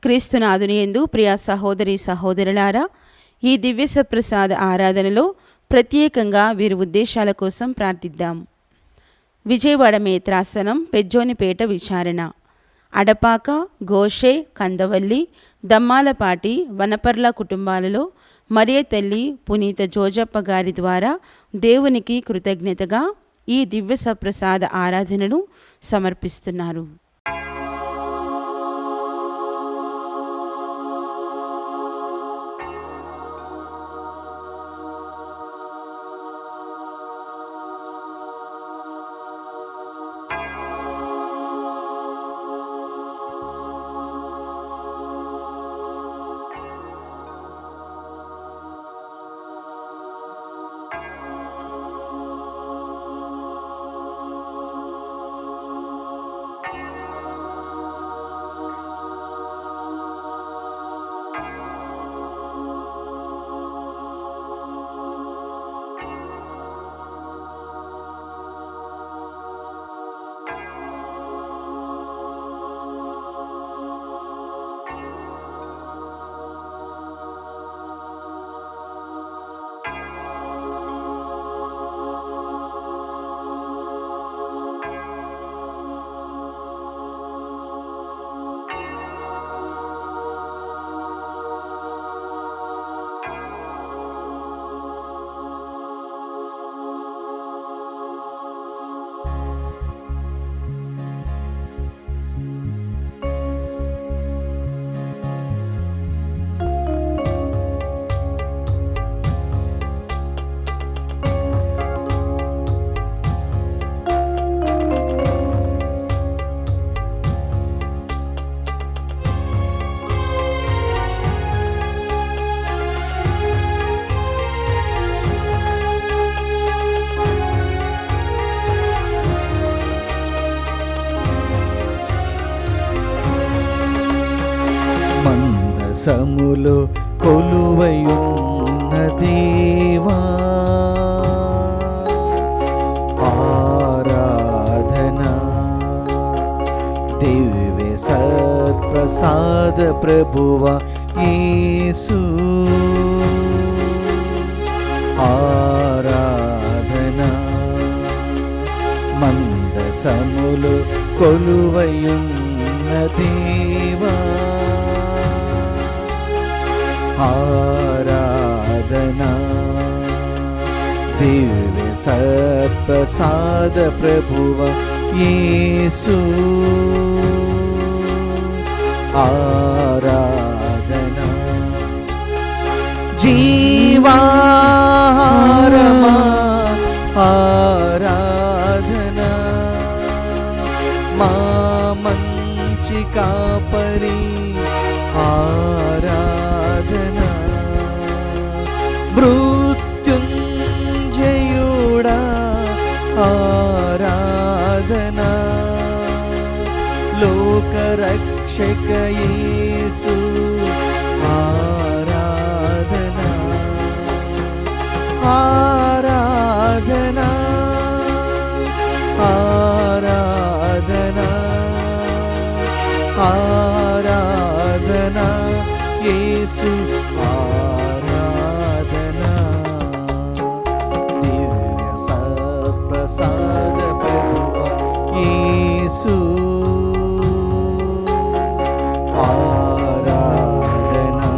క్రీస్తునాథుని యందు ప్రియ సహోదరి సహోదరులారా, ఈ దివ్య సప్రసాద ఆరాధనలో ప్రత్యేకంగా వీరి ఉద్దేశాల కోసం ప్రార్థిద్దాం. విజయవాడ మేత్రాసనం, పెజ్జోనిపేట విచారణ, అడపాక, గోషే, కందవల్లి, దమ్మాలపాటి, వనపర్ల కుటుంబాలలో మరియ తల్లి పునీత జోజప్ప గారి ద్వారా దేవునికి కృతజ్ఞతగా ఈ దివ్య సప్రసాద ఆరాధనను సమర్పిస్తున్నారు. మందసములో కొలువయున్న దేవా, ఆరాధనా దివ్య సత్ప్రసాద ప్రభువా యేసు, ఆరాధనా మందసములో కొలువయున్న దేవా, ఆరాధనా దివ్య సత్ప్రసాద ప్రభువ యేసు, ఆరాధనా జీవాహారమా ఆరాధనా, మా మంచి కాపరి ఆరాధనా, మృత్యుంజయుడా ఆరాధనా, లోకరక్షక యేసు ఆరాధనా, ఆరాధనా ఆరాధనా ఆరాధనా యేసు, ఆరాధనా దివ్య సత్ప్రసాద ప్రభువ యేసు, ఆరాధనా.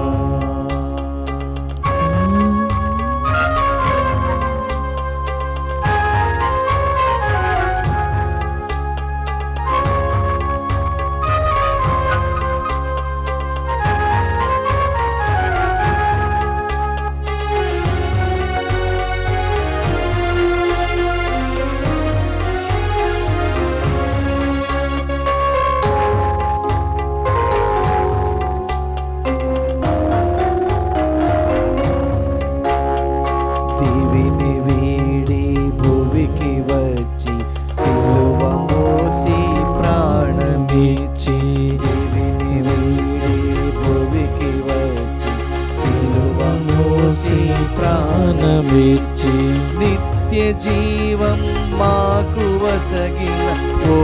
ప్రాణమిచ్చి నిత్య జీవం మాకు వసగిన ఓ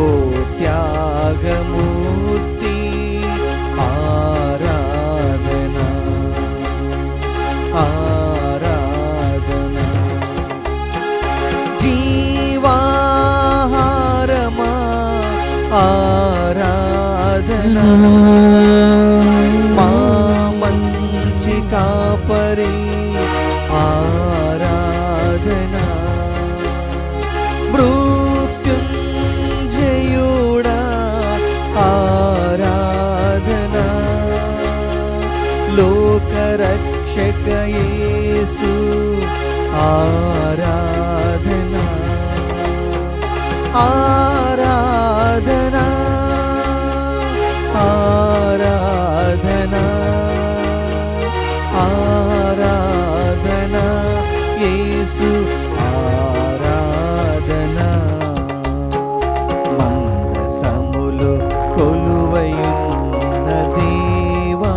త్యాగమూర్తి, ఆరాధనా నీకెవ్వరే ఆరాధన. మృత్యుంజయుడా ఆరాధన. లోకరక్షక యేసు ఆరాధన. ఆరాధన ఆరాధన ఆరాధన యేసు ఆరాధన. మందసములో కొలువయున్న దేవా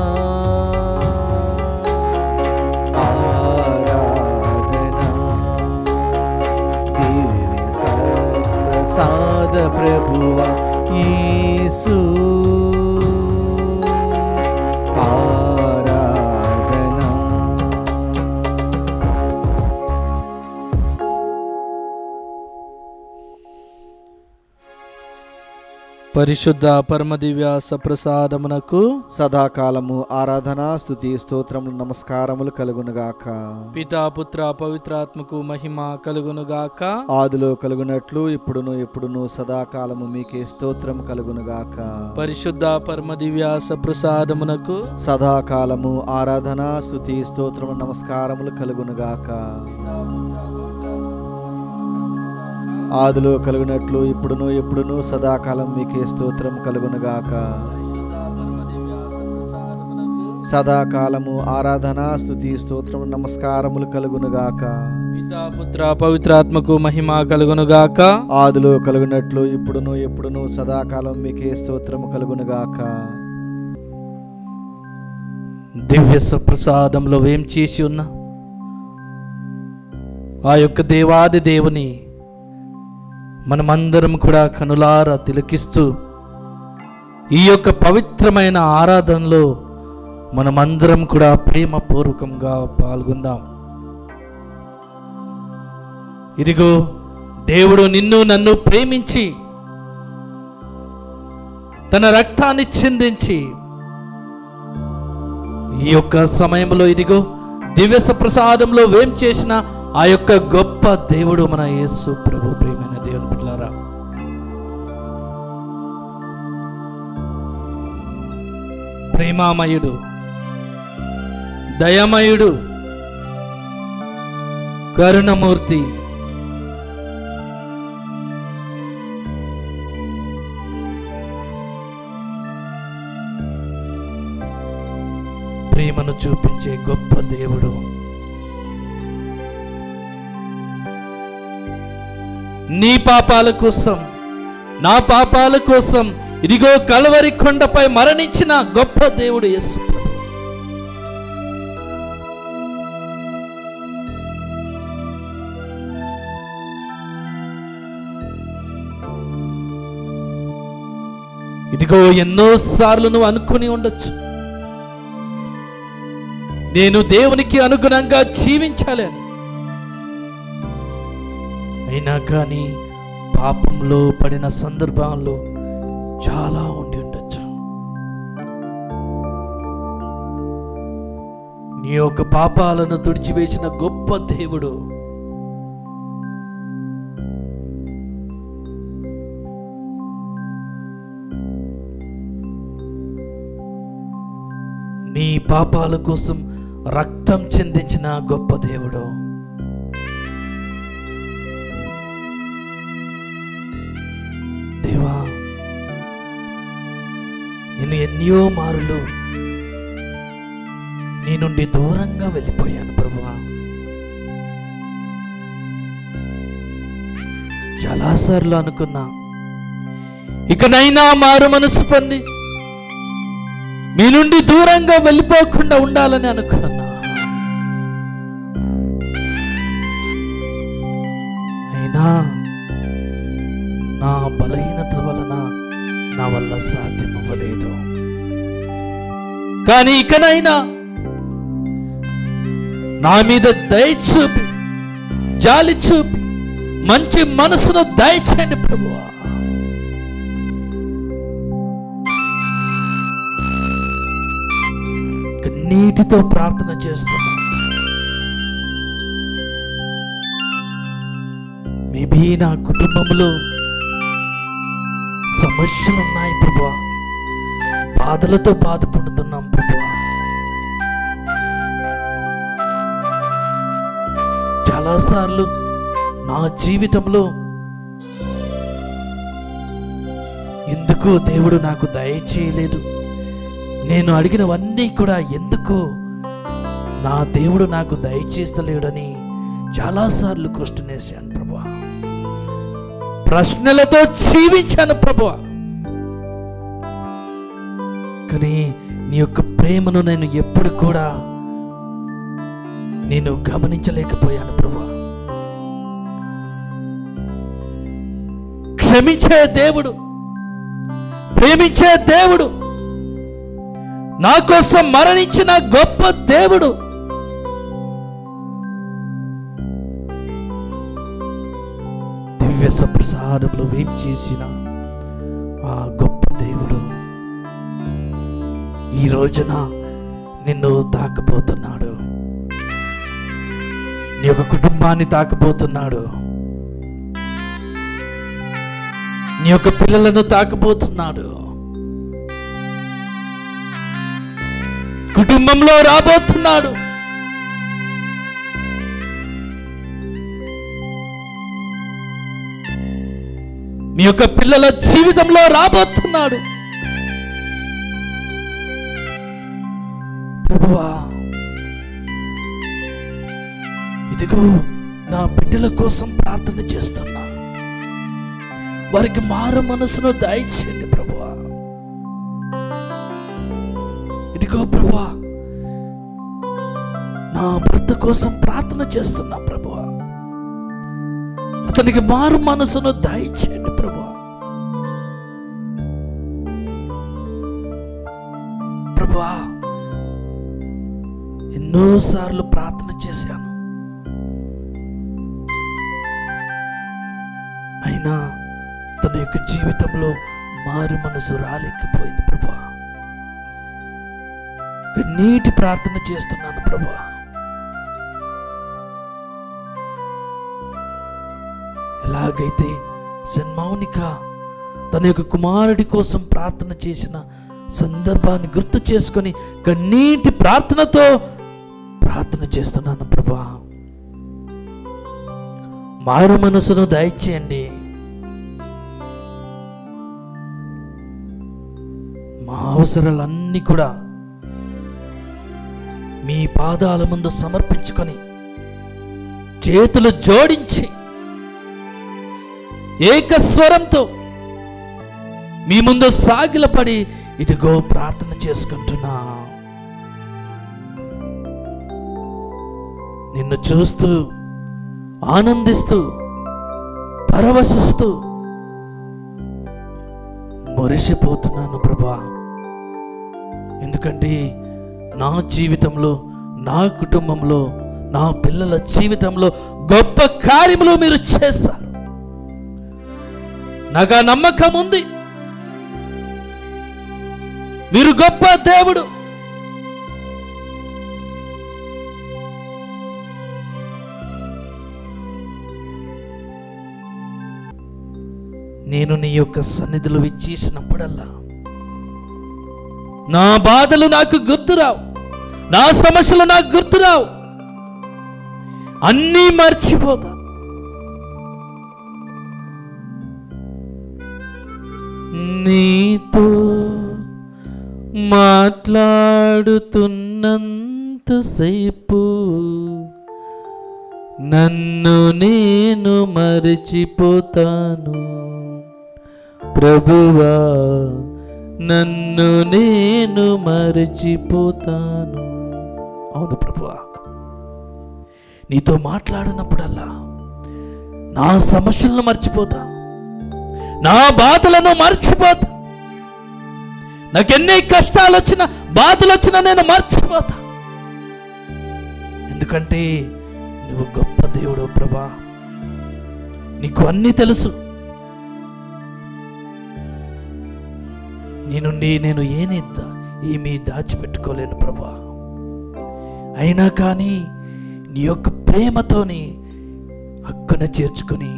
ఆరాధన. దివ్య సత్ప్రసాద ప్రభువా యేసు ఆరాధన. పరిశుద్ధ పరమదివ్య సప్రసాదమునకు సదాకాలము ఆరాధన స్తుతి స్తోత్రములు నమస్కారములు కలుగునుగాక. పితా పుత్ర పవిత్రాత్మకు మహిమ కలుగునుగాక. ఆదిలో కలుగునట్లు ఇప్పుడును ఎప్పుడును సదాకాలము మీకే స్తోత్రం కలుగునుగాక. పరిశుద్ధ పరమదివ్య సప్రసాదమునకు సదాకాలము ఆరాధన స్తుతి స్తోత్రము నమస్కారములు కలుగునుగాక. ఆదిలో కలుగునట్లు ఇప్పుడును ఎప్పుడును సదాకాలం మీకే స్తోత్రం కలుగునుగాక. సదాకాలము ఆరాధన స్తుతి స్తోత్రము నమస్కారములు కలుగునుగాక. పితా పుత్ర పవిత్రాత్మకు మహిమ కలుగునుగాక. ఆదిలో కలుగునట్లు ఇప్పుడును ఎప్పుడును సదాకాలం మీకే స్తోత్రము కలుగునుగాక. దివ్య సప్రసాదంలో ఏం చేసి ఉన్నా ఆ యొక్క దేవాది దేవుని మనమందరం కూడా కనులారా తిలకిస్తూ ఈ యొక్క పవిత్రమైన ఆరాధనలో మనమందరం కూడా ప్రేమపూర్వకంగా పాల్గొందాం. ఇదిగో దేవుడు నిన్ను నన్ను ప్రేమించి తన రక్తాన్ని చిందించి ఈ యొక్క సమయంలో ఇదిగో దివ్య ప్రసాదంలో వేం చేసిన ఆ యొక్క గొప్ప దేవుడు మన యేసు ప్రభు. ప్రియమైన దేవుని బిడ్డలారా, ప్రేమామయుడు, దయమయుడు, కరుణమూర్తి, ప్రేమను చూపించే గొప్ప దేవుడు. నీ పాపాల కోసం, నా పాపాల కోసం ఇదిగో కల్వరి కొండపై మరణించిన గొప్ప దేవుడు యేసు. ఇదిగో ఎన్నోసార్లు నువ్వు అనుకుని ఉండొచ్చు, నేను దేవునికి అనుగుణంగా జీవించాలి అని. అయినా కానీ పాపంలో పడిన సందర్భాల్లో చాలా ఉండి ఉండొచ్చు. నీ యొక్క పాపాలను తుడిచివేసిన గొప్ప దేవుడు. నీ పాపాల కోసం రక్తం చిందించిన గొప్ప దేవుడు. దేవా, నేను ఎన్నో మారులు నీ నుండి దూరంగా వెళ్ళిపోయాను ప్రభువా. చాలాసార్లు అనుకున్నా ఇకనైనా మారు మనసు పొంది మీ నుండి దూరంగా వెళ్ళిపోకుండా ఉండాలని అనుకున్నా. అయినా నా బలహీనత వలన నా వల్ల సాధ్యం అవ్వలేదు. కానీ ఇకనైనా నా మీద దయ చూపి, జాలి చూపి, మంచి మనసును దయచేయండి ప్రభువా. నీటితో ప్రార్థన చేస్తున్నా. మేబీ నా కుటుంబంలో సమస్యలు ఉన్నాయి ప్రభువా, బాధలతో బాధపడుతున్నాం ప్రభువా. చాలాసార్లు నా జీవితంలో ఎందుకు దేవుడు నాకు దయచేయలేదు, నేను అడిగినవన్నీ కూడా ఎందుకు నా దేవుడు నాకు దయచేస్తలేడని చాలాసార్లు క్వశ్చన్ వేశాను ప్రభువా. ప్రశ్నలతో జీవించాను ప్రభువా. కానీ నీ యొక్క ప్రేమను నేను ఎప్పుడు కూడా నేను గమనించలేకపోయాను ప్రభువా. క్షమించే దేవుడు, ప్రేమించే దేవుడు, నా కోసం మరణించిన గొప్ప దేవుడు, దివ్య సప్రసాదంలో ఏం చేసిన ఆ గొప్ప దేవుడు ఈ రోజున నిన్ను తాకబోతున్నాడు, నీ యొక్క కుటుంబాన్ని తాకబోతున్నాడు, నీ యొక్క పిల్లలను తాకబోతున్నాడు, కుటుంబంలో రాబోతున్నాడు. మీ యొక్క పిల్లల జీవితంలో రాబోతున్నాడు. ప్రభువా, ఇదిగో నా బిడ్డల కోసం ప్రార్థన చేస్తున్నా, వారికి మారు మనసును దయచేయండి ప్రభువా. ఇదిగో ప్రభువా, నా భర్త కోసం ప్రార్థన చేస్తున్నా ప్రభువా, అతనికి మారు మనసును దయచేయండి ప్రభువా. ప్రభువా, ఎన్నోసార్లు ప్రార్థన చేశాను, అయినా తన యొక్క జీవితంలో మారు మనసు రాలేకపోయింది ప్రభువా. కన్నీటి ప్రార్థన చేస్తున్నాను ప్రభువా. ఎలాగైతే సన్మౌనిక తన యొక్క కుమారుడి కోసం ప్రార్థన చేసిన సందర్భాన్ని గుర్తు చేసుకొని కన్నీటి ప్రార్థనతో ప్రార్థన చేస్తున్నాను ప్రభువా. మారు మనసును దయచేయండి. మా అవసరాలన్నీ కూడా మీ పాదాల ముందు సమర్పించుకొని చేతులు జోడించి ఏకస్వరంతో మీ ముందు సాగిలపడి ఇదిగో ప్రార్థన చేసుకుంటున్నా. నిన్ను చూస్తూ ఆనందిస్తూ పరవశిస్తూ మురిసిపోతున్నాను ప్రభా. ఎందుకంటే నా జీవితంలో, నా కుటుంబంలో, నా పిల్లల జీవితంలో గొప్ప కార్యములు మీరు చేస్తారు. నాకు ఆ నమ్మకం ఉంది. మీరు గొప్ప దేవుడు. నేను నీ యొక్క సన్నిధిలో విచ్చేసినప్పుడల్లా నా బాధలు నాకు గుర్తురావు, నా సమస్యలు నాకు గుర్తురావు, అన్నీ మర్చిపోతా. నీతో మాట్లాడుతున్నంతసేపు నన్ను నేను మరచిపోతాను ప్రభువా, నన్ను నేను మరచిపోతాను. అవును ప్రభువా, నీతో మాట్లాడినప్పుడల్లా నా సమస్యలను మర్చిపోతా, నా బాధలను మర్చిపోతా, నాకెన్ని కష్టాలు వచ్చినా బాధలు వచ్చినా నేను మర్చిపోతా. ఎందుకంటే నువ్వు గొప్ప దేవుడు ప్రభా. నీకు అన్నీ తెలుసు. నీ నుండి నేను ఏమీ దాచిపెట్టుకోలేను ప్రభా. అయినా కానీ నీ యొక్క ప్రేమతోని హక్కున చేర్చుకొని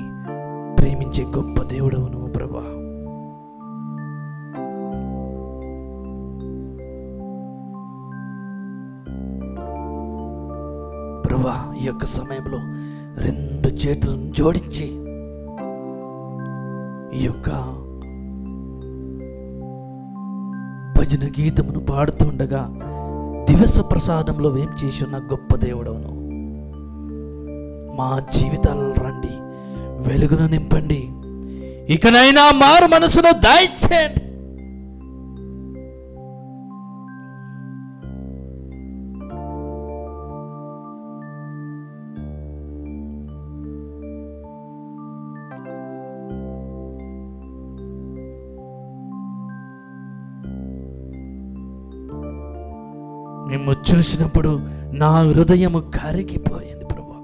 ప్రేమించే గొప్ప దేవుడవు నువ్వు ప్రభా. ప్రభా, ఈ యొక్క సమయంలో 2 చేతులను జోడించి ఈ యొక్క భజన గీతమును పాడుతుండగా దివస ప్రసాదంలో ఏం చేసి ఉన్న గొప్ప దేవుడవును. మా జీవితాలను రండి, వెలుగును నింపండి, ఇకనైనా మారు మనసును దయచేయండి. మేము చూసినప్పుడు నా హృదయము కరిగిపోయింది ప్రభా.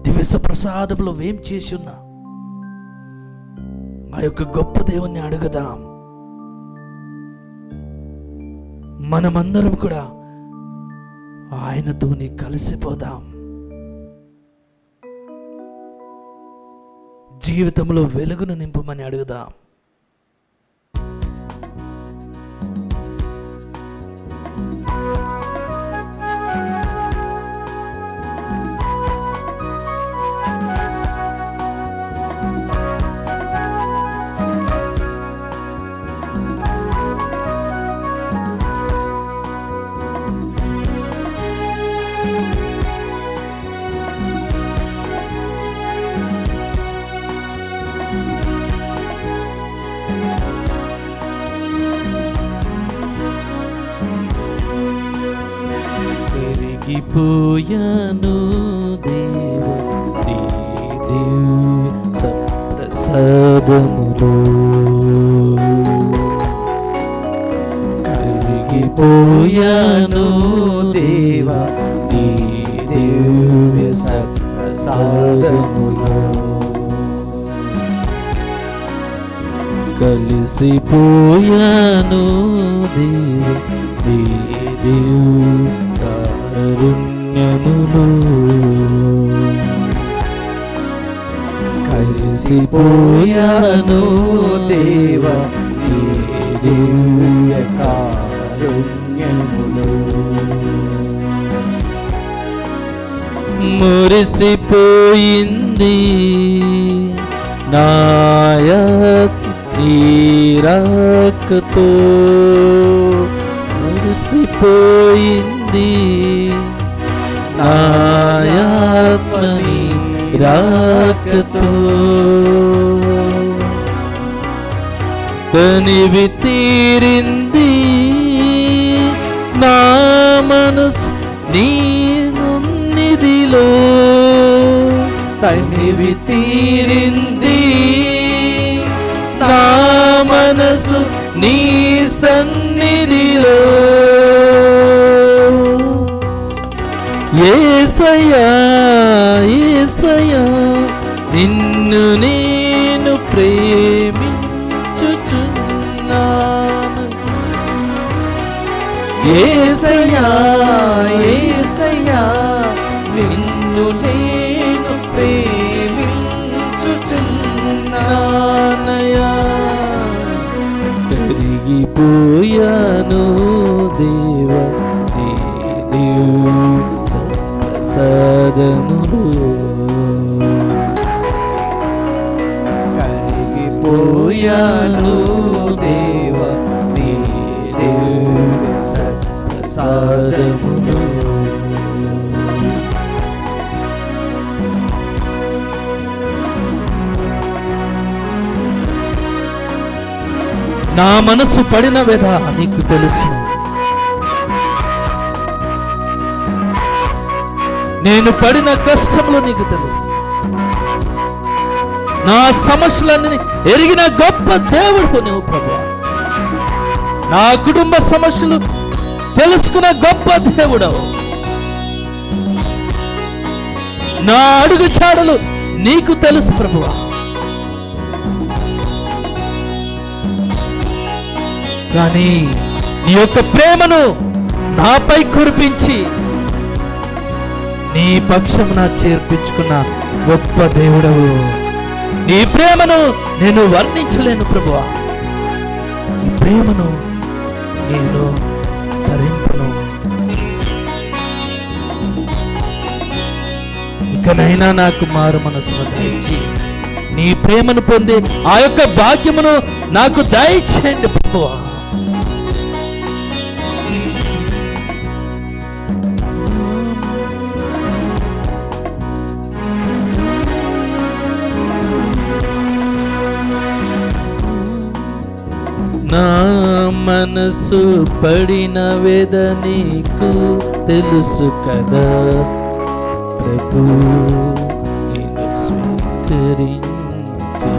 దివస ప్రసాదంలో ఏం చేసి ఉన్నా ఆ యొక్క గొప్ప దేవుణ్ణి అడుగుదాం. మనమందరం కూడా ఆయనతోని కలిసిపోదాం. జీవితంలో వెలుగును నింపమని అడుగుదాం. పోయాను దేవా నీ దివ్య సప్రసాదములో, కరిగిపోయాను దేవా నీ దివ్య సప్రసాదములో, కలిసిపోయాను దేవా నీ దివ్య కారుణ్యములో, కలిసిపోయాను దేవా నీ దివ్య కారుణ్యములో, మురిసిపోయింది నాయాత్మ నీరాకతో, మురిసిపోయింది నాయాత్మని రాకతో, తనివి తీరింది నా మనసు నీ సన్నిధిలో, తనివి తీరింది నా మనసు నీ సన్నిధిలో, యేసయ్యా యేసయ్యా నిన్ను నేను ప్రేమించుచున్నాను, యేసయ్యా యేసయ్యా నిన్ను నేను ప్రేమించుచున్నానయ్యా, కరిగిపోయాను దేవా నీ దివ్య ప్రసాదములో, కరిగిపోయాను దేవా నీ దివ్య ప్రసాదములో, నా మనసు పడిన వ్యధ నీకు తెలుసు, నేను పడిన కష్టములు నీకు తెలుసు, నా సమస్యలన్నీ ఎరిగిన గొప్ప దేవుడు నువ్వు ప్రభువా, నా కుటుంబ సమస్యలు తెలుసుకున్న గొప్ప దేవుడవు, నా అడుగు చాడలు నీకు తెలుసు ప్రభువా. కానీ నీ యొక్క ప్రేమను నాపై కురిపించి నీ పక్షమున చేర్పించుకున్న గొప్ప దేవుడవు. నీ ప్రేమను నేను వర్ణించలేను ప్రభువా. నీ ప్రేమను నేను ధరింపను. ఇకనైనా నాకు మారు మనసును దయచి నీ ప్రేమను పొంది ఆ యొక్క భాగ్యమును నాకు దయచేయండి ప్రభువా. నా మనసు పడిన వేద నీకు తెలుసు కదా ప్రభు. నేను స్వీకరించే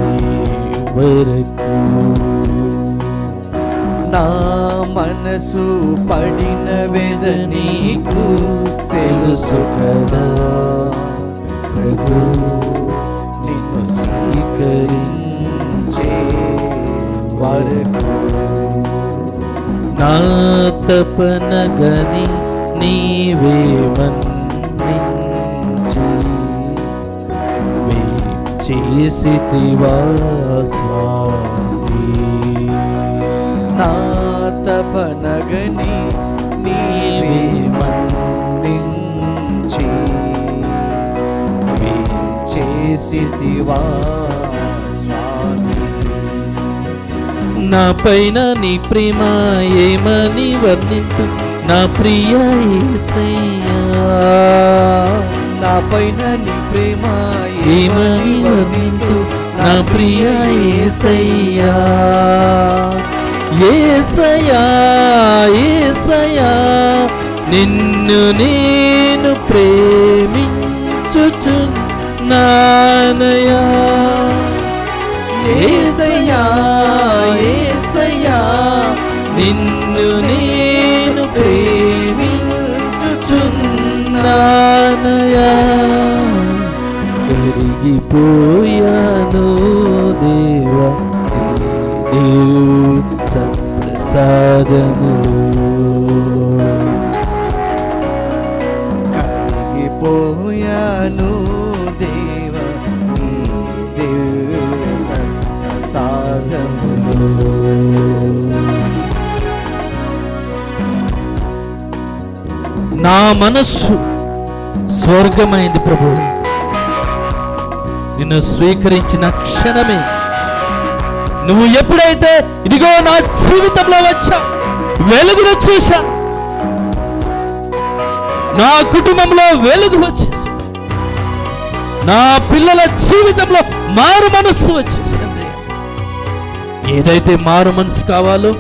వరకు నా మనసు పడిన వేద నీకు తెలుసు కదా ప్రభు. నిన్ను స్వీకరించే వరకు నా తపన గని నీవే మన్నించి చేసితివా స్వామి. నా తపన గని నీవే మన్నించి చేసితివా స్వామి. నా పైన నీ ప్రేమ ఏమని వర్ణింతు నా ప్రియ యేసయ్యా. నా పైన నీ ప్రేమ ఏమని వర్ణింతు నా ప్రియ యేసయ్యా. యేసయ్యా యేసయ్యా నిన్ను నేను ప్రేమించుచున్నానయ్యా. యేసయ్యా యేసయ్యా నిన్ను నేను ప్రేమించుచున్నానయ్యా. కరిగిపోయాను దేవా సంప్రసాదము. కరిగిపోయాను దేవా సంప్రసాదము. నా మనస్సు స్వర్గమైంది ప్రభు. నిన్ను స్వీకరించిన క్షణమే నువ్వు ఎప్పుడైతే ఇదిగో నా జీవితంలో వచ్చా వెలుగును చూసా, నా కుటుంబంలో వెలుగు వచ్చేసి, నా పిల్లల జీవితంలో మారు మనస్సు వచ్చేసింది. ఏదైతే మారు మనసు కావాలో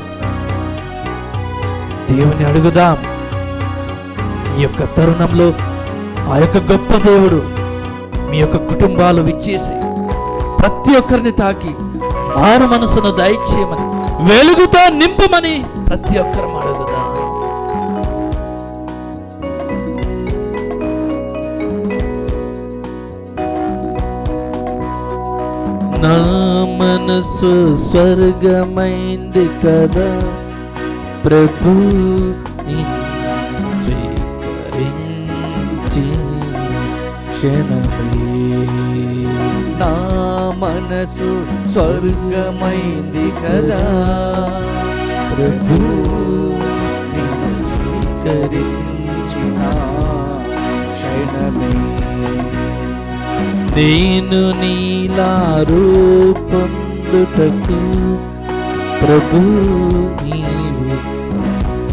దేవుని అడుగుదాం. ఈ యొక్క తరుణంలో ఆ యొక్క గొప్ప దేవుడు మీ యొక్క కుటుంబాలు విచ్చేసి ప్రతి ఒక్కరిని తాకి మారు మనసును దయచేయమని, వెలుగుతో నింపమని ప్రతి ఒక్కరు అడుగుదాం. నా మనసు స్వర్గమైంది కదా ప్రభు. స్వీకరించి క్షణమే నా మనసు స్వర్గమైంది కదా ప్రభు. నిన్ను స్వీకరించిన క్షణమే నేను నీలా రూపొందుటకు ప్రభు నీవు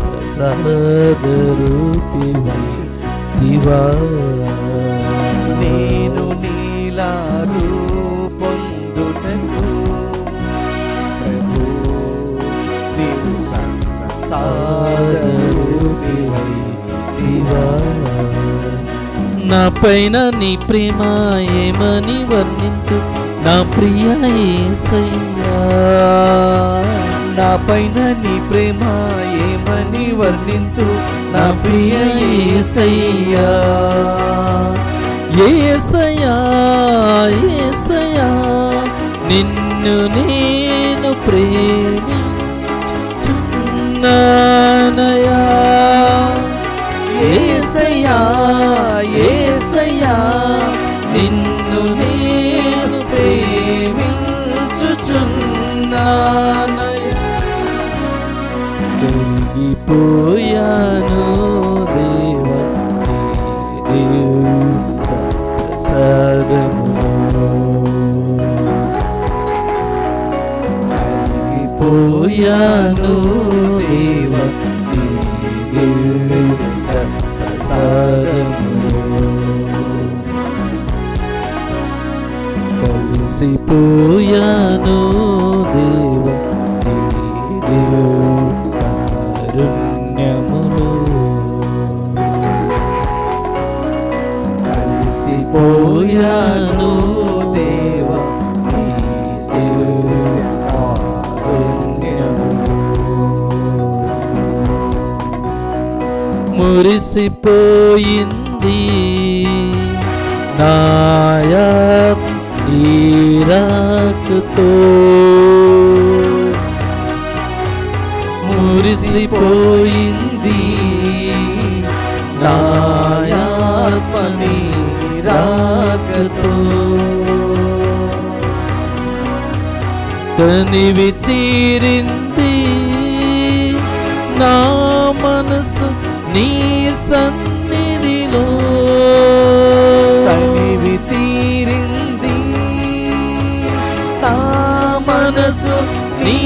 ప్రసాదరూపివైతివా. నేను నీలా రూపొందుటకు ప్రభు నీవు ప్రసాదరూపివైతివా. నా పైన నీ ప్రేమ ఏమని వర్ణింతు నా ప్రియ యేసయ్యా. నా పైన నీ ప్రేమ ఏమని వర్ణింతు నా ప్రియ యేసయ్యా. యేసయ్యా యేసయ్యా నిన్ను నేను ప్రేమించుచున్నానయ్యా. యేసయ్యా యేసయ్యా కలిసిపోయాను దేవా నీ సదములో కలిగిపోయాను దేవా నీ సదములో కలిసిపోయాను దేవా నీ కారుణ్యములో కలిసిపోయాను దేవా నీ కారుణ్యములో మురిసిపోయింది నాయాత్ నీరాకుతో మురిసిపోయింది నాయాత్మ నీరాకుతో తనివి తీరింది నా మనసు నీ సన్నిధిలో తనివి తీరింది నా మనసు నీ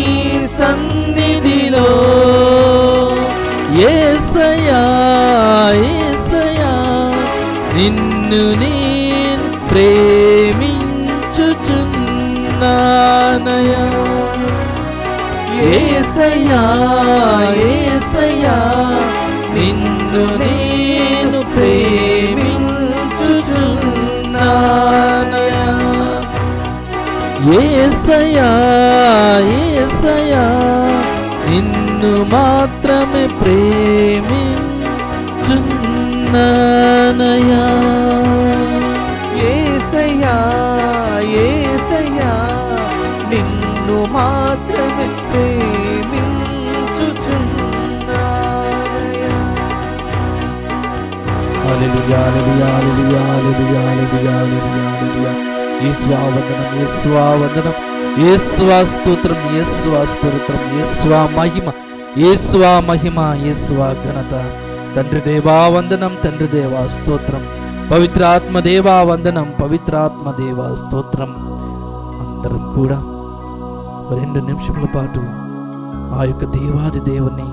సన్నిధిలో యేసయ్యా యేసయ్యా నిన్ను నేను ప్రేమించుచున్నానయ్యా యేసయ్యా యేసయ్యా నిన్ను నేను ప్రేమించుచున్నానయ్యా యేసయ్యా యేసయ్యా నిన్ను మాత్రమే ప్రేమించున్నానయ్యా యేసయ్యా యేసయ్యా నిన్ను మాత్రమే ప్రేమించుచున్నానయ్యా. హల్లెలూయా హల్లెలూయా హల్లెలూయా హల్లెలూయా హల్లెలూయా హల్లెలూయా హల్లెలూయా యేసువా వందనం యేసువా వందనం యేసువా స్తోత్రం యేసువా స్తోత్రం యేసువా మహిమ యేసువా మహిమ యేసువా ఘనత తండ్రి దేవా వందనం తండ్రి దేవా స్తోత్రం పవిత్రాత్మ దేవా వందనం పవిత్రాత్మ దేవా స్తోత్రం. అందరం కూడా 2 నిమిషముల పాటు ఆ యొక్క దేవాది దేవుని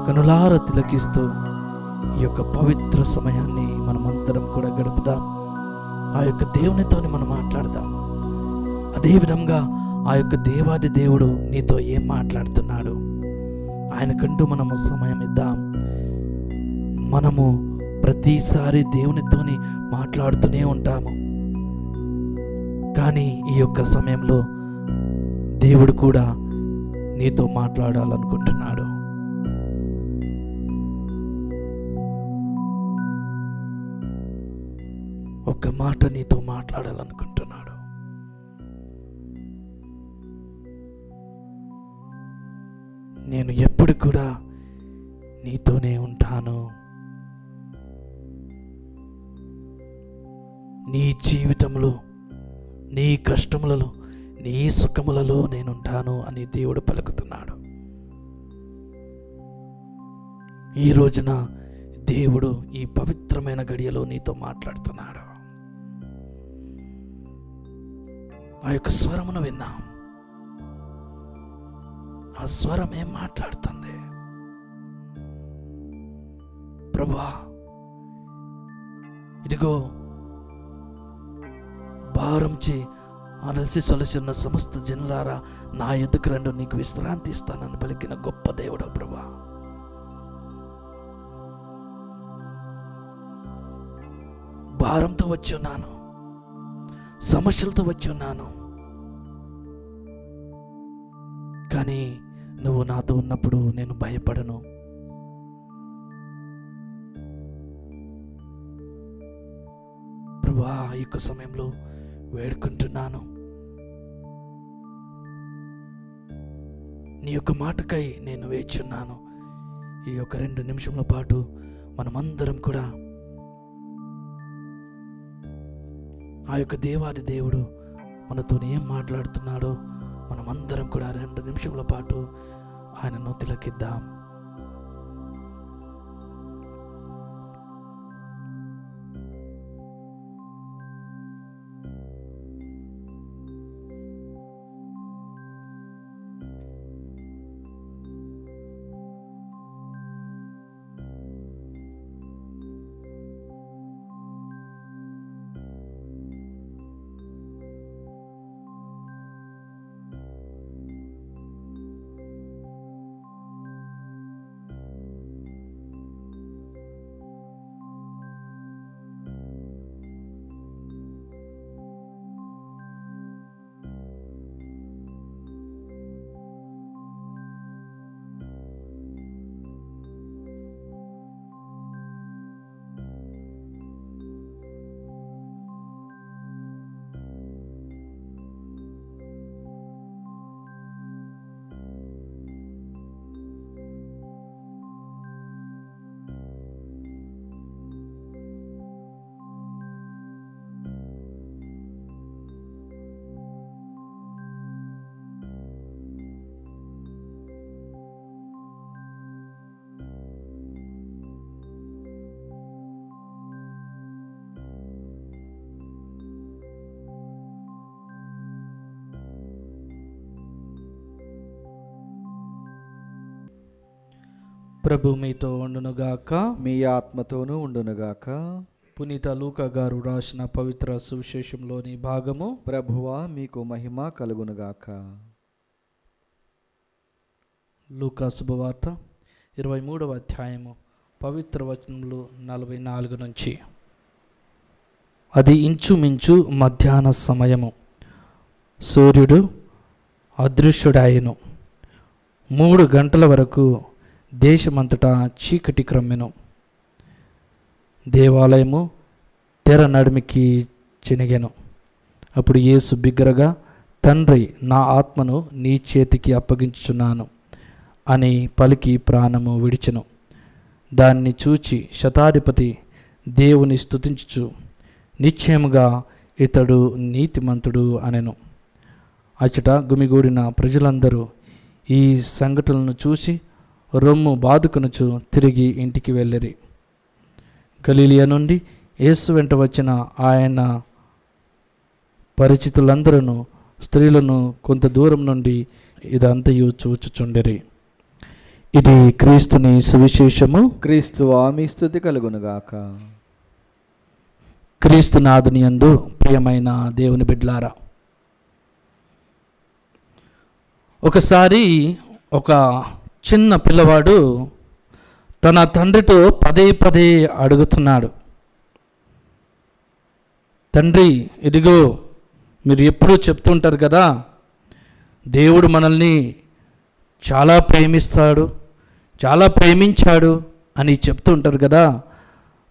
కనులార తిలకిస్తూ ఈ యొక్క పవిత్ర సమయాన్ని మనమందరం కూడా గడుపుదాం. ఆ యొక్క దేవునితోని మనం మాట్లాడదాం. అదేవిధంగా ఆ యొక్క దేవాది దేవుడు నీతో ఏం మాట్లాడుతున్నాడు ఆయనకంటూ మనము సమయం ఇద్దాం. మనము ప్రతిసారి దేవునితోని మాట్లాడుతూనే ఉంటాము, కానీ ఈ యొక్క సమయంలో దేవుడు కూడా నీతో మాట్లాడాలనుకుంటున్నాడు. ఒక్క మాట నీతో మాట్లాడాలనుకుంటున్నాడు. నేను ఎప్పుడు కూడా నీతోనే ఉంటాను. నీ జీవితంలో, నీ కష్టములలో, నీ సుఖములలో నేనుంటాను అని దేవుడు పలుకుతున్నాడు. ఈ రోజున దేవుడు ఈ పవిత్రమైన గడియలో నీతో మాట్లాడుతున్నాడు. ఆ యొక్క స్వరమును విన్నాం. ఆ స్వరం ఏం మాట్లాడుతుంది? ప్రభువా, ఇదిగో భారంచి అలసి సొలసి ఉన్న సమస్త జనులారా నా ఎదుకు రండు, నీకు విశ్రాంతి ఇస్తానని పలికిన గొప్ప దేవుడు ప్రభువా. భారంతో వచ్చి ఉన్నాను, సమస్యలతో వచ్చి ఉన్నాను, కానీ నువ్వు నాతో ఉన్నప్పుడు నేను భయపడను. ప్రభువా, ఈ యొక్క సమయంలో వేడుకుంటున్నాను. నీ యొక్క మాటకై నేను వేచున్నాను. ఈ యొక్క 2 నిమిషముల పాటు మనమందరం కూడా ఆ యొక్క దేవాది దేవుడు మనతో ఏం మాట్లాడుతున్నాడో మనమందరం కూడా 2 నిమిషముల పాటు ఆయనను తిలకిద్దాం. ప్రభు మీతో ఉండునుగాక. మీ ఆత్మతోనూ ఉండునుగాక. పునీత లూకా గారు రాసిన పవిత్ర సువిశేషంలోని భాగము. ప్రభువా మీకు మహిమ కలుగునుగాక. లూకా శుభవార్త 23వ అధ్యాయము పవిత్ర వచనములు 44 నుంచి. అది ఇంచుమించు మధ్యాహ్న సమయము. సూర్యుడు అదృశ్యుడాయెను. 3 గంటల వరకు దేశమంతటా చీకటి క్రమ్మెను. దేవాలయము తెర నడిమికి చెనిగెను. అప్పుడు యేసు బిగ్గరగా, తండ్రి, నా ఆత్మను నీ చేతికి అప్పగించుచున్నాను అని పలికి ప్రాణము విడిచెను. దాన్ని చూచి శతాధిపతి దేవుని స్తుతించుచు, నిశ్చయముగా ఇతడు నీతిమంతుడు అనెను. అచట గుమిగూడిన ప్రజలందరూ ఈ సంఘటనలను చూసి రొమ్ము బాదుకొనుచు తిరిగి ఇంటికి వెళ్ళిరి. గలిలియా నుండి యేసు వెంట వచ్చిన ఆయన పరిచితులందరూ స్త్రీలను కొంత దూరం నుండి ఇదంతయు చూచుచుండిరి. ఇది క్రీస్తుని సువిశేషము. క్రీస్తువా మీ స్తుతి కలుగునుగాక. క్రీస్తునాథుని యందు ప్రియమైన దేవుని బిడ్డలారా, ఒకసారి ఒక చిన్న పిల్లవాడు తన తండ్రితో పదే పదే అడుగుతున్నాడు, తండ్రి, ఇదిగో మీరు ఎప్పుడూ చెప్తుంటారు కదా, దేవుడు మనల్ని చాలా ప్రేమిస్తాడు, చాలా ప్రేమించాడు అని చెప్తుంటారు కదా,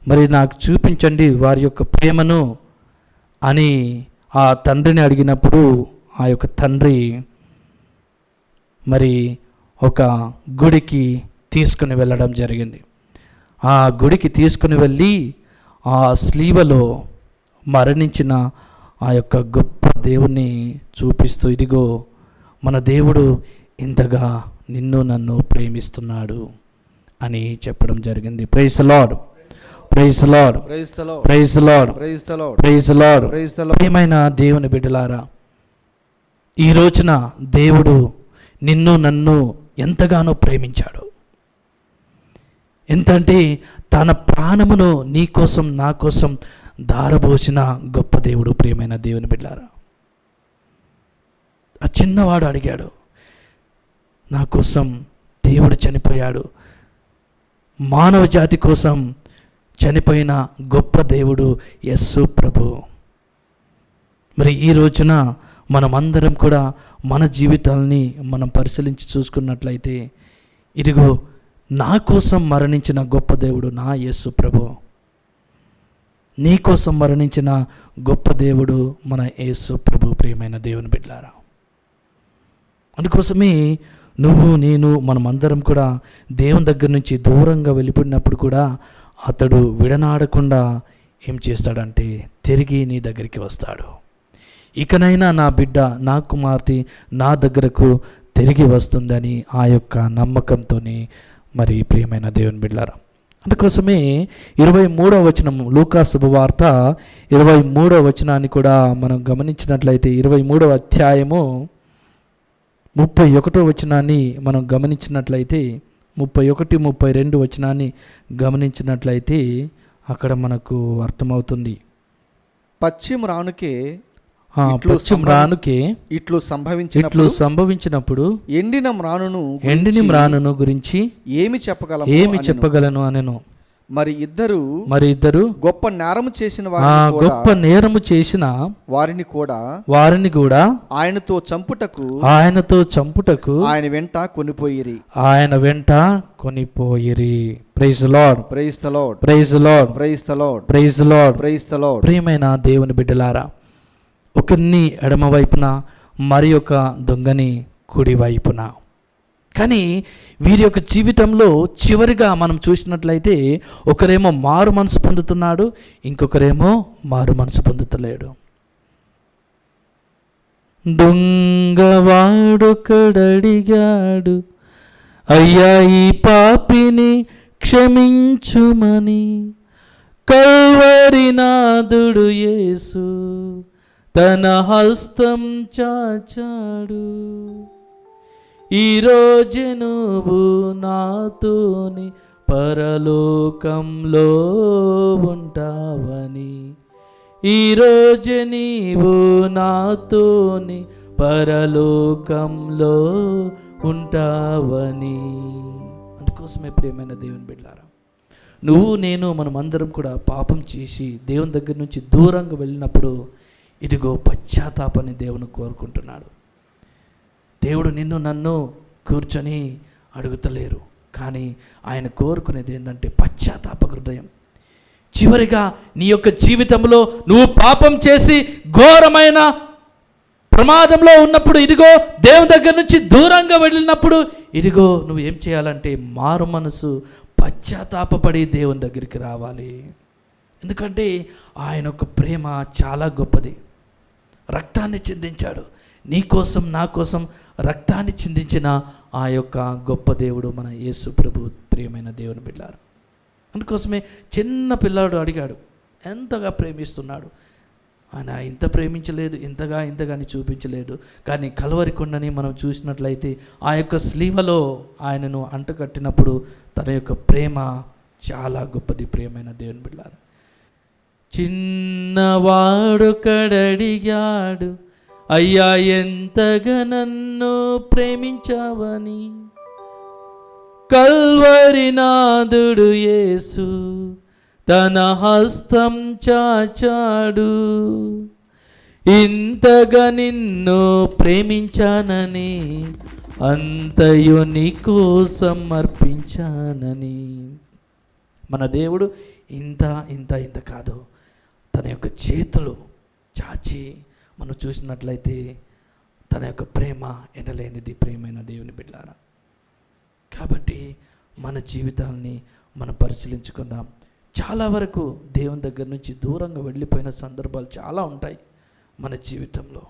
మరి నాకు చూపించండి వారి యొక్క ప్రేమను అని ఆ తండ్రిని అడిగినప్పుడు ఆ యొక్క తండ్రి మరి ఒక గుడికి తీసుకుని వెళ్ళడం జరిగింది. ఆ గుడికి తీసుకుని వెళ్ళి ఆ స్లీవలో మరణించిన ఆ యొక్క గొప్ప దేవుణ్ణి చూపిస్తూ, ఇదిగో మన దేవుడు ఇంతగా నిన్ను నన్ను ప్రేమిస్తున్నాడు అని చెప్పడం జరిగింది. Praise the lord, praise the lord, praise the lord, praise the lord, praise the lord, praise the lord. Praise the lord. ప్రియమైన దేవుని బిడ్డలారా, ఈ రోజున దేవుడు నిన్ను నన్ను ఎంతగానో ప్రేమించాడు. ఎంతంటే తన ప్రాణమును నీ కోసం నా కోసం ధారపోసిన గొప్ప దేవుడు. ప్రియమైన దేవుని బిడ్డలారా, ఆ చిన్నవాడు అడిగాడు, నా కోసం దేవుడు చనిపోయాడు, మానవ జాతి కోసం చనిపోయిన గొప్ప దేవుడు యేసు ప్రభు. మరి ఈ రోజున మనమందరం కూడా మన జీవితాలని మనం పరిశీలించి చూసుకున్నట్లయితే, ఇదిగో నా కోసం మరణించిన గొప్ప దేవుడు నా యేసు ప్రభు, నీ కోసం మరణించిన గొప్ప దేవుడు మన యేసు ప్రభు. ప్రియమైన దేవుని బిడ్డలారా, అందుకోసమే నువ్వు నేను మనమందరం కూడా దేవుని దగ్గర నుంచి దూరంగా వెళ్ళిపోయినప్పుడు కూడా అతడు విడనాడకుండా ఏం చేస్తాడంటే తిరిగి నీ దగ్గరికి వస్తాడు. ఇకనైనా నా బిడ్డ, నా కుమార్తె నా దగ్గరకు తిరిగి వస్తుందని ఆ యొక్క నమ్మకంతో మరి ప్రియమైన దేవుని బిడ్డలారా, అందుకోసమే 23వ వచనం లూకా శుభవార్త 23వ వచనాన్ని కూడా మనం గమనించినట్లయితే 23వ అధ్యాయము 31వ వచనాన్ని మనం గమనించినట్లయితే 31, 32 వచనాన్ని గమనించినట్లయితే అక్కడ మనకు అర్థమవుతుంది. పశ్చిమ రానుకే ఇట్లు సంభవించినప్పుడు ఎండిన మ్రానును గురించి ఏమి చెప్పగలను అనెను. మరి ఇద్దరు గొప్ప నేరము చేసిన వారిని కూడా ఆయనతో చంపుటకు ఆయన వెంట కొనిపోయిరి. Praise the lord, praise the lord, praise the lord, praise the lord, praise the lord, praise the lord. ప్రియమైన దేవుని బిడ్డలారా, ఒకరిని ఎడమ వైపున మరి ఒక దొంగని కుడి వైపున. కానీ వీరి యొక్క జీవితంలో చివరిగా మనం చూసినట్లయితే ఒకరేమో మారు మనసు పొందుతున్నాడు, ఇంకొకరేమో మారు మనసు పొందుతలేడు. దొంగవాడొకడడిగాడు, అయ్యా ఈ పాపిని క్షమించుమని. కల్వరి నాథుడు యేసు తన హస్తం చాచాడు. ఈరోజు నువ్వు నాతోని పరలోకంలో ఉంటావని, ఈరోజు నీవు నాతోని పరలోకంలో ఉంటావని. అందుకోసమే ప్రియమైన దేవుని బిడ్డలారా, నువ్వు నేను మనమందరం కూడా పాపం చేసి దేవుని దగ్గర నుంచి దూరంగా వెళ్ళినప్పుడు ఇదిగో పశ్చాత్తాపాన్ని దేవుని కోరుకుంటున్నాడు. దేవుడు నిన్ను నన్ను కూర్చొని అడుగుతలేరు, కానీ ఆయన కోరుకునేది ఏంటంటే పశ్చాత్తాప హృదయం. చివరిగా నీ యొక్క జీవితంలో నువ్వు పాపం చేసి ఘోరమైన ప్రమాదంలో ఉన్నప్పుడు, ఇదిగో దేవుని దగ్గర నుంచి దూరంగా వెళ్ళినప్పుడు, ఇదిగో నువ్వు ఏం చేయాలంటే మారు మనసు పశ్చాత్తాపపడి దేవుని దగ్గరికి రావాలి. ఎందుకంటే ఆయన యొక్క ప్రేమ చాలా గొప్పది. రక్తాన్ని చిందించాడు నీ కోసం, నా కోసం రక్తాన్ని చిందించిన ఆ యొక్క గొప్ప దేవుడు మన యేసు ప్రభు. ప్రియమైన దేవుని బిడ్డలారా, అందుకోసమే చిన్న పిల్లాడు అడిగాడు, ఎంతగా ప్రేమిస్తున్నాడు. ఆయన ఇంత ప్రేమించలేదు, ఇంతగాని చూపించలేదు. కానీ కల్వరి కొండని మనం చూసినట్లయితే ఆ యొక్క స్లీవలో ఆయనను అంటకట్టినప్పుడు తన యొక్క ప్రేమ చాలా గొప్పది. ప్రియమైన దేవుని బిడ్డలారా, చిన్నవాడు కడడిగాడు, అయ్యా ఎంతగా నన్ను ప్రేమించావని. కల్వరి నాదుడు యేసు తన హస్తం చాచాడు, ఇంతగా నిన్ను ప్రేమించానని, అంతయు నీకు సమర్పించానని. మన దేవుడు ఇంత కాదు, తన యొక్క చేతులు చాచి మనం చూసినట్లయితే తన యొక్క ప్రేమ ఎనలేనిది. ప్రియమైన దేవుని బిడ్డలారా, కాబట్టి మన జీవితాల్ని మనం పరిశీలించుకుందాం. చాలా వరకు దేవుని దగ్గర నుంచి దూరంగా వెళ్ళిపోయిన సందర్భాలు చాలా ఉంటాయి మన జీవితంలో.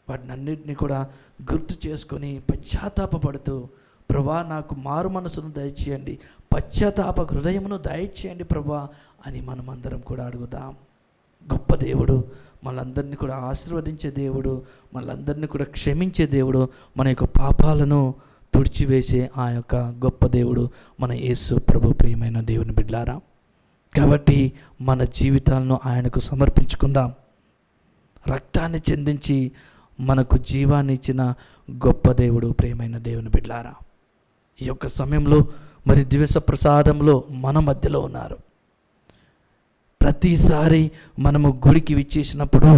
వాటిని అన్నింటినీ కూడా గుర్తు చేసుకొని పశ్చాత్తాపపడుతూ, ప్రభా నాకు మారు మనసును దయచేయండి, పశ్చాత్తాప హృదయమును దయచేయండి ప్రభా అని మనమందరం కూడా అడుగుదాం. గొప్ప దేవుడు, మనందరినీ కూడా ఆశీర్వదించే దేవుడు, మనందరినీ కూడా క్షమించే దేవుడు, మన యొక్క పాపాలను తుడిచివేసే ఆ యొక్క గొప్ప దేవుడు మన యేసు ప్రభు. ప్రియమైన దేవుని బిడ్డలారా, కాబట్టి మన జీవితాలను ఆయనకు సమర్పించుకుందాం. రక్తాన్ని చెందించి మనకు జీవాన్ని ఇచ్చిన గొప్ప దేవుడు. ప్రియమైన దేవుని బిడ్డలారా, ఈ యొక్క సమయంలో మరి దివ్య ప్రసాదంలో మన మధ్యలో ఉన్నారు. ప్రతిసారి మనము గుడికి విచ్చేసినప్పుడు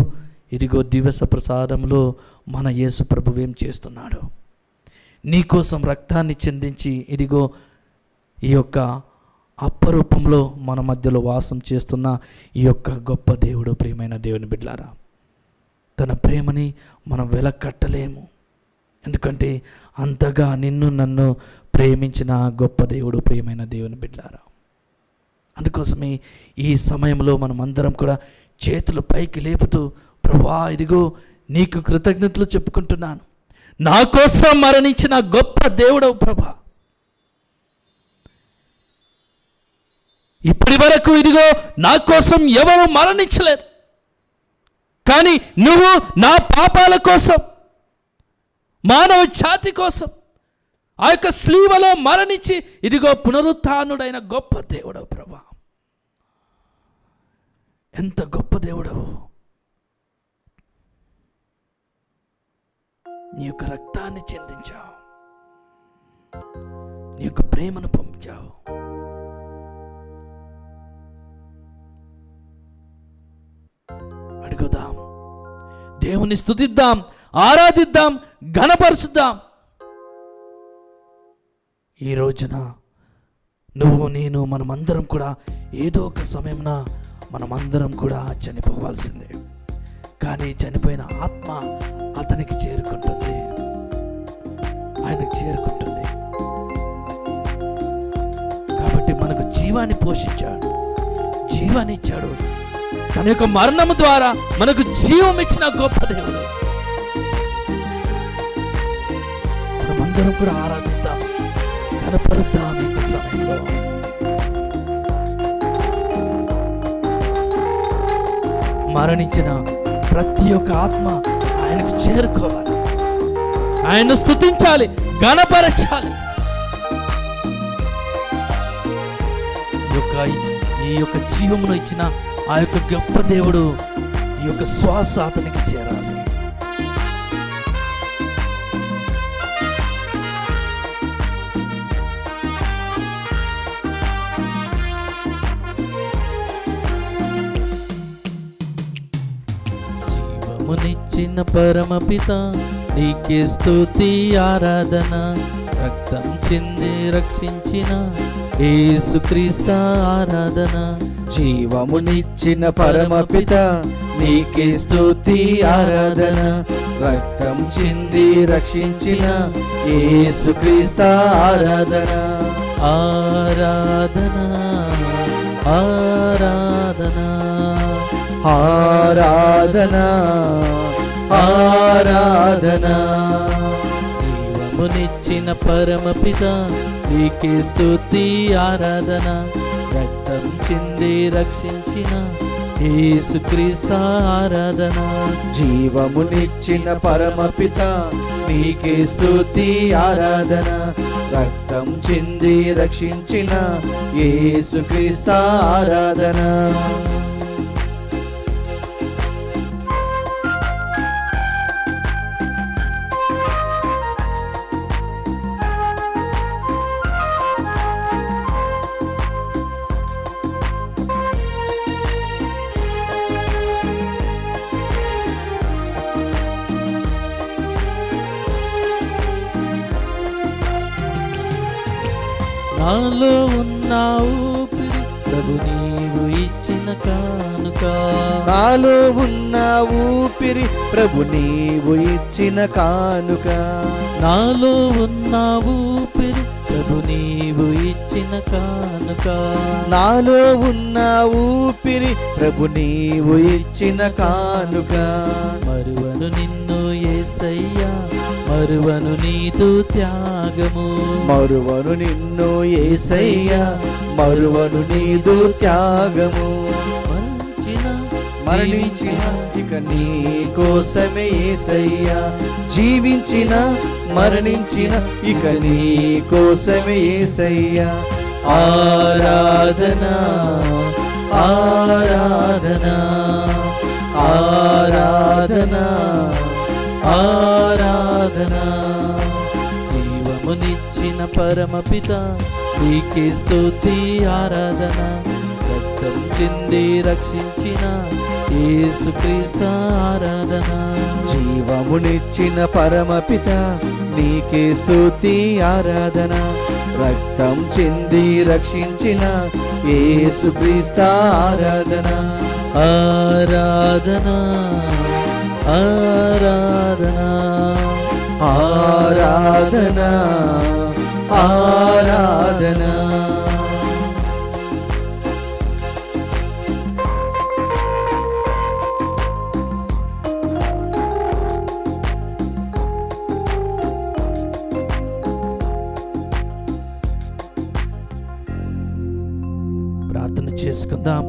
ఇదిగో దివ్య ప్రసాదంలో మన యేసు ప్రభువు ఏం చేస్తున్నాడు? నీకోసం రక్తాన్ని చెందించి ఇదిగో ఈ యొక్క అప్పరూపంలో మన మధ్యలో వాసం చేస్తున్న ఈ యొక్క గొప్ప దేవుడు. ప్రియమైన దేవుని బిడ్డలారా, తన ప్రేమని మనం వెలకట్టలేము. ఎందుకంటే అంతగా నిన్ను నన్ను ప్రేమించిన గొప్ప దేవుడు. ప్రియమైన దేవుని బిడ్డలారా, అందుకోసమే ఈ సమయంలో మనం అందరం కూడా చేతులు పైకి లేపుతూ, ప్రభువా ఇదిగో నీకు కృతజ్ఞతలు చెప్పుకుంటున్నాను, నా కోసం మరణించిన గొప్ప దేవుడవు ప్రభా. ఇప్పటి వరకు ఇదిగో నా కోసం ఎవరు మరణించలేదు, కానీ నువ్వు నా పాపాల కోసం, మానవ జాతి కోసం ఆ యొక్క స్లీవలో మరణించి ఇదిగో పునరుత్థానుడైన గొప్ప దేవుడవు ప్రభా. ఎంత గొప్ప దేవుడవు! నీ యొక్క రక్తాన్ని చెందించావు, నీ యొక్క ప్రేమను పంపించావు. అడుగుదాం, దేవుని స్తుతిద్దాం, ఆరాధిద్దాం, ఘనపరుచుద్దాం. ఈ రోజున నువ్వు నేను మనమందరం కూడా ఏదో ఒక సమయంన మనమందరం కూడా చనిపోవాల్సిందే. కానీ చనిపోయిన ఆత్మ అతనికి చేరుకుంటుంది, ఆయనకు చేరుకుంటుంది. కాబట్టి మనకు జీవాన్ని పోషించాడు, జీవాన్ని ఇచ్చాడు. తన యొక్క మరణము ద్వారా మనకు జీవం ఇచ్చిన గొప్ప దేవుడు. మనమందరం కూడా ఆరాధిద్దాం, కనపరుద్దాం. ఈ సమయంలో మరణించిన ప్రతి ఒక్క ఆత్మ ఆయనకు చేరుకోవాలి. ఆయన్ను స్తుతించాలి, ఘనపరచాలి. ఈ యొక్క జీవమును ఇచ్చిన ఆ యొక్క గొప్ప దేవుడు ఈ యొక్క శ్వాస అతనికి చేరాలి. జీవమునిచ్చిన పరమపిత నీకే స్తుతి ఆరాధన, రక్తం చింది రక్షించిన యేసుక్రీస్తు ఆరాధన. జీవమునిచ్చిన పరమపిత నీకే స్తుతి ఆరాధన, రక్తం చింది రక్షించిన యేసుక్రీస్తు ఆరాధన. ఆరాధన ఆరాధన ఆరాధన ఆరాధన. జీవమునిచ్చిన పరమపిత నీకే స్తుతి ఆరాధన, రక్తం చింది రక్షించిన యేసుక్రీస్తు ఆరాధన. జీవమునిచ్చిన పరమపిత నీకే స్తుతి ఆరాధన, రక్తం చింది రక్షించిన యేసుక్రీస్తు ఆరాధన. నాలో ఉన్న ఊపిరి ప్రభు నీవు ఇచ్చిన కానుక. నాలో ఉన్న ఊపిరి ప్రభు నీవు ఇచ్చిన కానుక. నాలో ఉన్న ఊపిరి ప్రభు నీవు ఇచ్చిన కానుక. నాలో ఉన్న ఊపిరి ప్రభు నీవు ఇచ్చిన కానుక. మరువను నిన్ను యేసయ్యా, మరువను నీదు త్యాగము. మరువను నిన్ను యేసయ్యా, మరువను నీదు త్యాగము. మరణించిన ఇక నీ కోసమే యేసయ్యా, జీవించిన మరణించిన ఇక నీ కోసమే యేసయ్యా. ఆరాధన ఆరాధన ఆరాధన ఆరాధన. జీవమునిచ్చిన పరమపిత నీకే స్తుతి ఆరాధన, రక్తం చింది రక్షించిన యేసుక్రీస్తు ఆరాధన. జీవమునిచ్చిన పరమపిత నీకే స్తుతి ఆరాధన, రక్తం చింది రక్షించిన యేసుక్రీస్తు ఆరాధన. ఆరాధన ఆరాధన ఆరాధన ఆరాధన. ప్రార్థన చేసుకుందాం.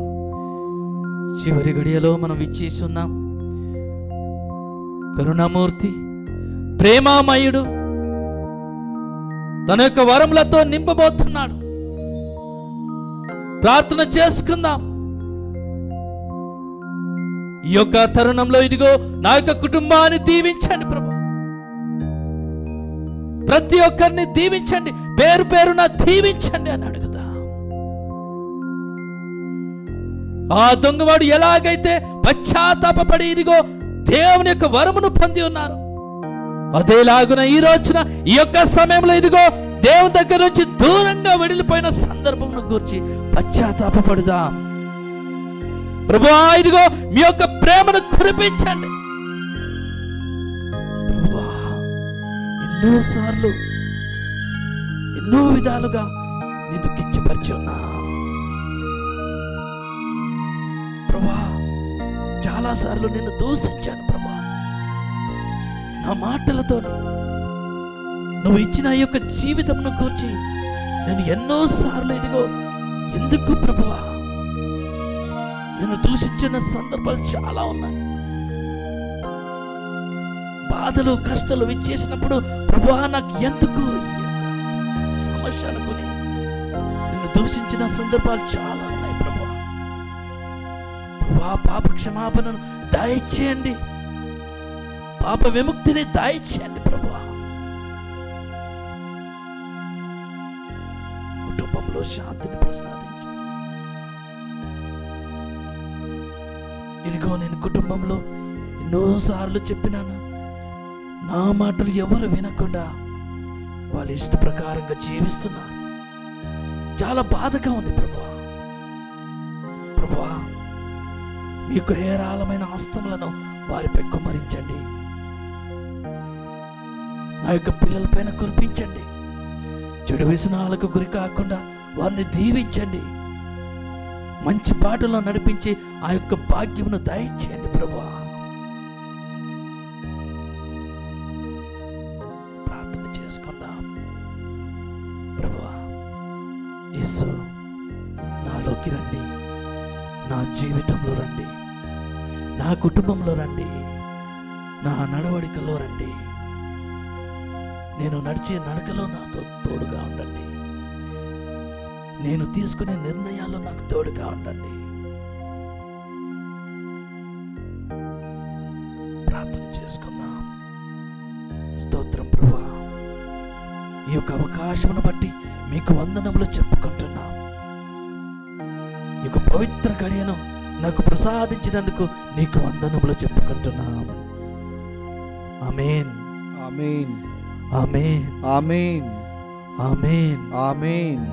చివరి గడియలో మనం ఇచ్చేసి ఉన్నాం. కరుణామూర్తి, ప్రేమామయుడు తన యొక్క వరములతో నింపబోతున్నాడు. ప్రార్థన చేసుకుందాం. ఈ యొక్క తరుణంలో ఇదిగో నా యొక్క కుటుంబాన్ని దీవించండి ప్రభు. ప్రతి ఒక్కరిని దీవించండి, పేరు పేరున దీవించండి అని అడుగుదా. ఆ దొంగవాడు ఎలాగైతే పశ్చాత్తాపపడి ఇదిగో దేవుని యొక్క వరమును పొంది ఉన్నారు, అదేలాగున ఈ రోజున ఈ యొక్క సమయంలో ఇదిగో దేవుని దగ్గర నుంచి దూరంగా వెడిలిపోయిన సందర్భమును గురించి పశ్చాత్తాపపడుదాం. ప్రభువా, ఇదిగో మీ యొక్క ప్రేమను కురిపించండి. ప్రభువా, ఎన్నోసార్లు ఎన్నో విధాలుగా నిన్ను కించపరిచి ఉన్నా ప్రభువా. చాలాసార్లు నిన్ను దూషించాను ప్రభువా. నా మాటలతో నువ్వు ఇచ్చిన ఈ యొక్క జీవితంను కూర్చి నేను ఎన్నోసార్లు ఇదిగో ఎందుకు ప్రభువా నిన్ను దూషించిన సందర్భాలు చాలా ఉన్నాయి. బాధలు కష్టాలు విచ్చేసినప్పుడు ప్రభువా నాకు ఎందుకు సమస్య అనుకుని నిన్ను దూషించిన సందర్భాలు చాలా ఉన్నాయి ప్రభువా. ప్రభువా పాప క్షమాపణను దయచేయండి, పాప విముక్తిని దయచేయండి ప్రభువా. కుటుంబంలో శాంతిని ప్రసాదించండి. ఇదిగో నేను కుటుంబంలో ఎన్నోసార్లు చెప్పినాను, నా మాటలు ఎవరు వినకుండా వాళ్ళ ఇష్ట ప్రకారంగా జీవిస్తున్నారు. చాలా బాధగా ఉంది ప్రభువా. ప్రభువా మీకు హేరాళమైన హస్తములను వారిపై కుమ్మరించండి, నా యొక్క పిల్లలపైన కురిపించండి. చెడు వ్యసనాలకు గురి కాకుండా వారిని దీవించండి, మంచి బాటలో నడిపించి ఆ యొక్క భాగ్యమును దయచేయండి ప్రభువా. ప్రార్థన చేసుకుందాం. ప్రభువా యేసు నాలోకి రండి, నా జీవితంలో రండి, నా కుటుంబంలో రండి, నా నడవడికలో రండి. నేను నడిచే నడకలో నాతో తోడుగా ఉండండి, నేను తీసుకునే నిర్ణయాల్లో నాకు తోడుగా ఉండండి. ప్రార్థన చేసుకున్నాం. స్తోత్రం ప్రభువా. ఈ యొక్క అవకాశమును బట్టి మీకు వందనములు చెప్పుకుంటున్నాం. ఈ యొక్క పవిత్ర గడియను నాకు ప్రసాదించినందుకు నీకు వందనములు చెప్పుకుంటున్నాం. ఆమేన్, ఆమేన్, ఆమేన్, ఆమేన్, ఆమేన్, ఆమేన్.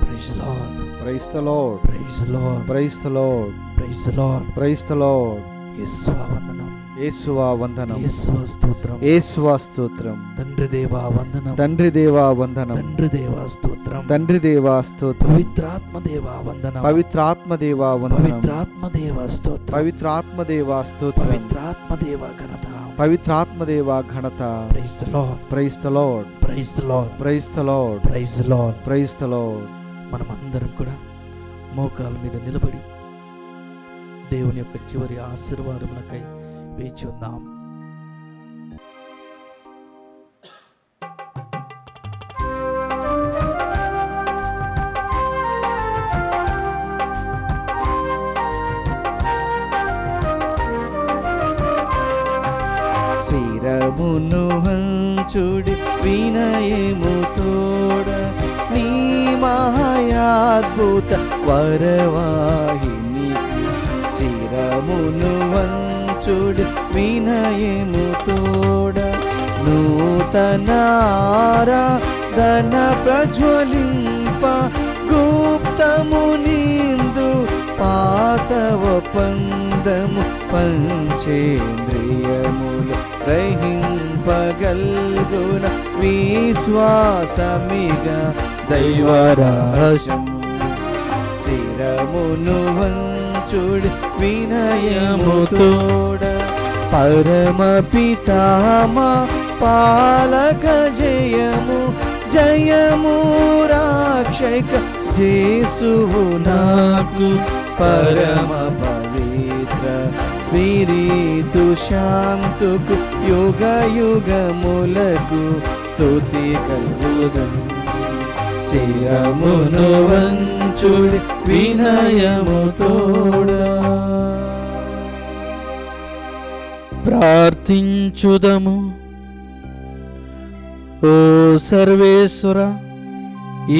Praise lord, praise the lord, praise lord, praise the lord, praise lord. Praise the lord. యేసువా వందనం, యేసువా వందనం, యేసువా స్తోత్రం, యేసువా స్తోత్రం. తండ్రి దేవా వందనం, తండ్రి దేవా వందనం, తండ్రి దేవా స్తోత్రం, తండ్రి దేవా స్తోత్రం. పవిత్రాత్మ దేవా వందనం, పవిత్రాత్మ దేవా వందనం, పవిత్రాత్మ దేవా స్తోత్రం, పవిత్రాత్మ దేవా స్తోత్రం, పవిత్రాత్మ దేవా ఘనత. పవిత్రాత్మ దేవా ఘనత. Praise the lord, praise the lord, praise the lord, praise the lord, praise lord. Praise the lord. మనమందరం కూడా మోకాల మీద నిలబడి దేవుని యొక్క చివరి ఆశీర్వాదమునకై వేచి ఉందాం. శిరమును వంచుడి వినయము తోడ నీ మహాయాద్భుత వరవాహినికి. శిరమును వంచుడి వినయము తోడ నూతన ఆరాధన ప్రజ్వలింప గుప్తము నిందు పాతవ పందము పంచేంద్రియములు గ్రహింపగల్గున విశ్వాసమిగా దైవరాశం. శిరమును వంచుడి వినయము తోడ పరమ పితామా పాలక జయము జయము రాక్షక జేసువు నాకు పరమ పవిత్ర స్పిరితు శాంతుకు యుగ యుగములకు స్తుతి కలుగుదం. శిరమును వంచుడి వినయము తోడా. ప్రార్థించుదము. ఓ సర్వేశ్వర,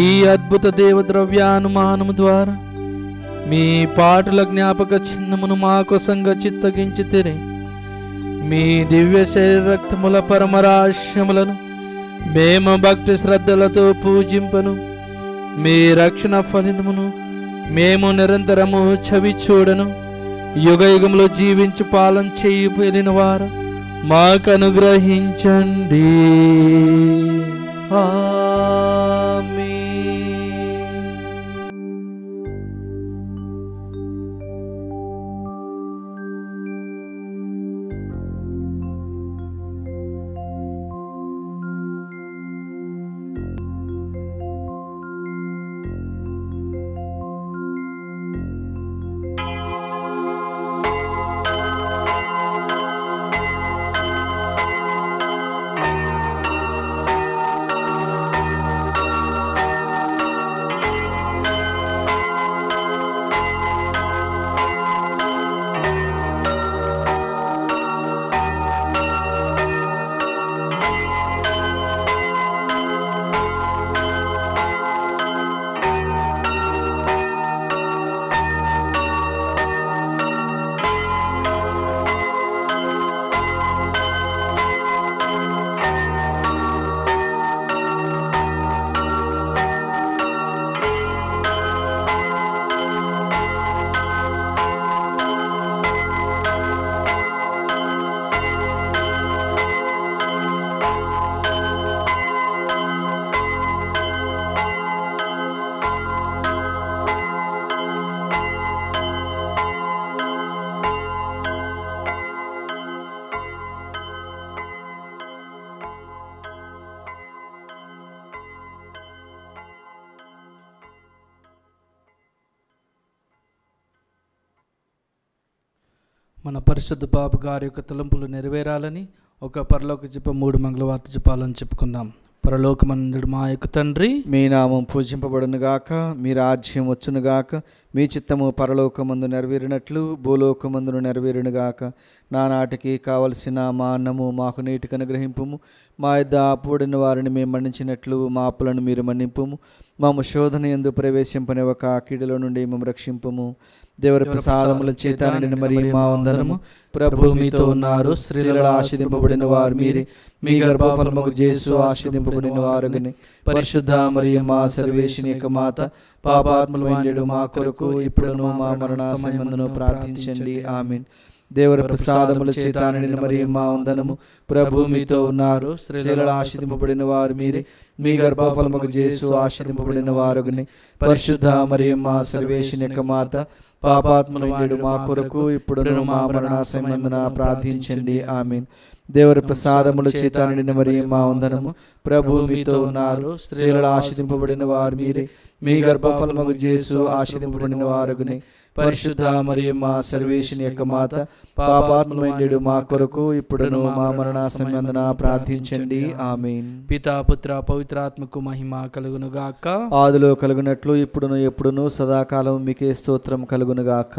ఈ అద్భుత దేవద్రవ్యానుమానము ద్వారా మీ పాటల జ్ఞాపక చిహ్నమును మా కోసంగా చిత్తగించితిరి. మీ దివ్య శరీర రక్తముల పరమరాశ్యములను మేము భక్తి శ్రద్ధలతో పూజింపను. మీ రక్షణ ఫలితమును మేము నిరంతరము చవి చూడను. యుగ యుగంలో జీవించు పాలన చేయి వెళ్ళిన వారు మాకు అనుగ్రహించండి. ఆమేన్. మన పరిశుద్ధ బాబు గారి యొక్క తలంపులు నెరవేరాలని ఒక పరలోక జప 3 మంగళవార్త జపాలని చెప్పుకుందాం. పరలోకమందుడు మా యొక్క తండ్రి, మీ నామం పూజింపబడునుగాక, మీ రాజ్యం వచ్చునుగాక, మీ చిత్తము పరలోకమందు నెరవేరినట్లు భూలోకమందును నెరవేరునుగాక. నానాటికి కావలసిన మా అన్నము మాకు నీటికి అనుగ్రహింపుము. మా యొద్ద అప్పుడిన వారిని మేము మన్నించినట్లు మా అప్పులను మీరు మన్నింపుము. మాము శోధన యందు ప్రవేశింపనివ్వక కీడులో నుండి మేము రక్షింపుము. దేవుని ప్రసాదముల చేత నిండిన మరియ మా వందనము. ప్రభు మీతో ఉన్నారు, స్త్రీలలో ఆశీర్వదింపబడిన వారు మీరే, మీ గర్భఫలముకు యేసు ఆశీర్వదింపబడిన వారుగని. పరిశుద్ధ మరియ మా సర్వేశ్వని యొక్క మాత, పాపాత్ములైన మా కొరకు ఇప్పుడును మా మరణ సమయమందును ప్రార్థించండి. ఆమేన్. దేవుని ప్రసాదముల చేత నిండిన మరియ మా వందనము. ప్రభు మీతో ఉన్నారు, స్త్రీలలో ఆశీర్వదింపబడిన వారు మీరే, మీ గర్భఫలముకు యేసు ఆశీర్వదింపబడిన వారుగని. పరిశుద్ధ మరియ మా సర్వేశ్వని యొక్క మాత, పాపాత్ములైన మా కొరకు ఇప్పుడును మా మరణ సమయమందున ప్రార్థించండి. ఆమేన్. దేవుని ప్రసాదముల చేత నిండిన మరియ మా వందనము. ప్రభు మీతో ఉన్నారు, స్త్రీలలో ఆశీర్వదింపబడిన వారు మీరే, మీ గర్భఫలముకు యేసు ఆశీర్వదింపబడిన వారుగని. పరిశుద్ధ మరియ మా సర్వేశ్వని యొక్క మాత, పాపాత్ములైన మా కొరకు ఇప్పుడును మా మరణ సమయమందున ప్రార్థించండి. ఆమేన్. పితా పుత్ర పవిత్రాత్మకు మహిమ కలుగునుగాక. ఆదిలో కలుగునట్లు ఇప్పుడును ఎప్పుడును సదాకాలం మీకే స్తోత్రం కలుగునుగాక.